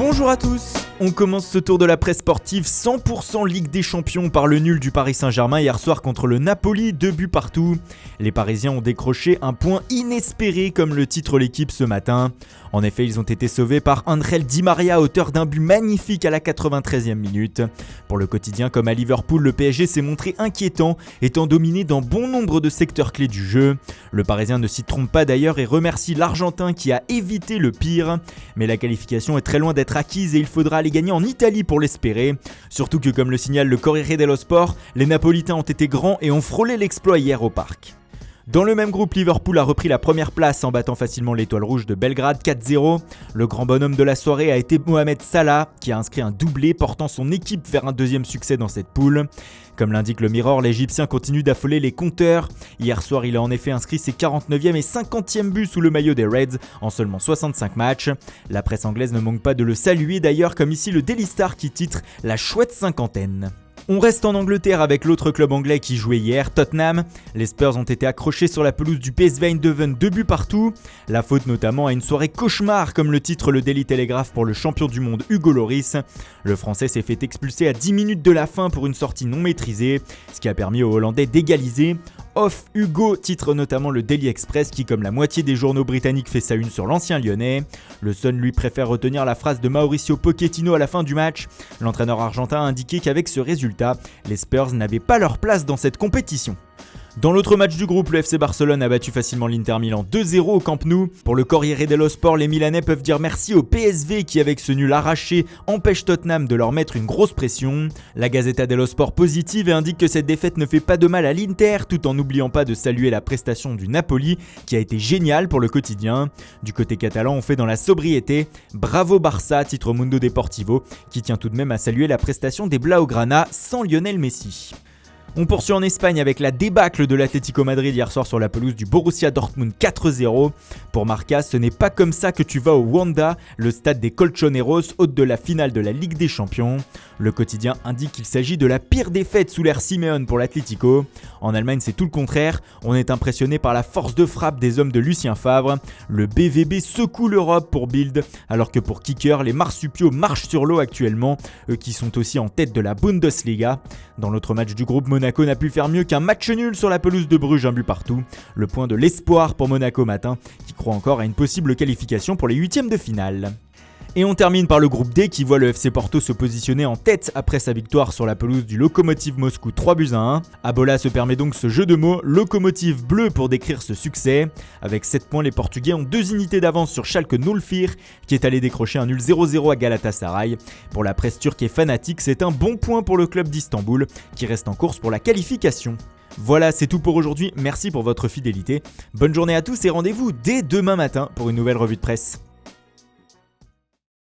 Bonjour à tous. On commence ce tour de la presse sportive 100% Ligue des Champions par le nul du Paris Saint-Germain hier soir contre le Napoli, 2 buts partout. Les Parisiens ont décroché un point inespéré comme le titre l'équipe ce matin. En effet, ils ont été sauvés par Ángel Di María, auteur d'un but magnifique à la 93e minute. Pour le quotidien comme à Liverpool, le PSG s'est montré inquiétant, étant dominé dans bon nombre de secteurs clés du jeu. Le Parisien ne s'y trompe pas d'ailleurs et remercie l'Argentin qui a évité le pire. Mais la qualification est très loin d'être acquise et il faudra aller gagner en Italie pour l'espérer. Surtout que comme le signale le Corriere dello Sport, les Napolitains ont été grands et ont frôlé l'exploit hier au parc. Dans le même groupe, Liverpool a repris la première place en battant facilement l'Étoile Rouge de Belgrade 4-0. Le grand bonhomme de la soirée a été Mohamed Salah qui a inscrit un doublé portant son équipe vers un deuxième succès dans cette poule. Comme l'indique le Mirror, l'Égyptien continue d'affoler les compteurs. Hier soir, il a en effet inscrit ses 49e et 50e buts sous le maillot des Reds en seulement 65 matchs. La presse anglaise ne manque pas de le saluer d'ailleurs, comme ici le Daily Star qui titre « La chouette cinquantaine ». On reste en Angleterre avec l'autre club anglais qui jouait hier, Tottenham. Les Spurs ont été accrochés sur la pelouse du PSV Eindhoven, 2 buts partout. La faute notamment à une soirée cauchemar comme le titre le Daily Telegraph pour le champion du monde Hugo Lloris. Le Français s'est fait expulser à 10 minutes de la fin pour une sortie non maîtrisée, ce qui a permis aux Hollandais d'égaliser. Off Hugo titre notamment le Daily Express qui, comme la moitié des journaux britanniques, fait sa une sur l'ancien lyonnais. Le Sun lui préfère retenir la phrase de Mauricio Pochettino à la fin du match. L'entraîneur argentin a indiqué qu'avec ce résultat, les Spurs n'avaient pas leur place dans cette compétition. Dans l'autre match du groupe, le FC Barcelone a battu facilement l'Inter Milan 2-0 au Camp Nou. Pour le Corriere dello Sport, les Milanais peuvent dire merci au PSV qui, avec ce nul arraché, empêche Tottenham de leur mettre une grosse pression. La Gazzetta dello Sport positive et indique que cette défaite ne fait pas de mal à l'Inter, tout en n'oubliant pas de saluer la prestation du Napoli, qui a été géniale pour le quotidien. Du côté catalan, on fait dans la sobriété. Bravo Barça, titre Mundo Deportivo, qui tient tout de même à saluer la prestation des Blaugrana sans Lionel Messi. On poursuit en Espagne avec la débâcle de l'Atlético Madrid hier soir sur la pelouse du Borussia Dortmund 4-0. Pour Marca, ce n'est pas comme ça que tu vas au Wanda, le stade des Colchoneros, hôte de la finale de la Ligue des Champions. Le quotidien indique qu'il s'agit de la pire défaite sous l'ère Simeone pour l'Atlético. En Allemagne, c'est tout le contraire. On est impressionné par la force de frappe des hommes de Lucien Favre. Le BVB secoue l'Europe pour Bild, alors que pour Kicker, les marsupiaux marchent sur l'eau actuellement, eux qui sont aussi en tête de la Bundesliga. Dans l'autre match du groupe, Monaco n'a pu faire mieux qu'un match nul sur la pelouse de Bruges, un but partout. Le point de l'espoir pour Monaco matin, qui croit encore à une possible qualification pour les huitièmes de finale. Et on termine par le groupe D qui voit le FC Porto se positionner en tête après sa victoire sur la pelouse du Lokomotiv Moscou 3-1. Abola se permet donc ce jeu de mots Lokomotiv bleu pour décrire ce succès. Avec 7 points, les Portugais ont 2 unités d'avance sur Schalke 04 qui est allé décrocher un nul 0-0 à Galatasaray. Pour la presse turque et fanatique, c'est un bon point pour le club d'Istanbul qui reste en course pour la qualification. Voilà, c'est tout pour aujourd'hui. Merci pour votre fidélité. Bonne journée à tous et rendez-vous dès demain matin pour une nouvelle revue de presse.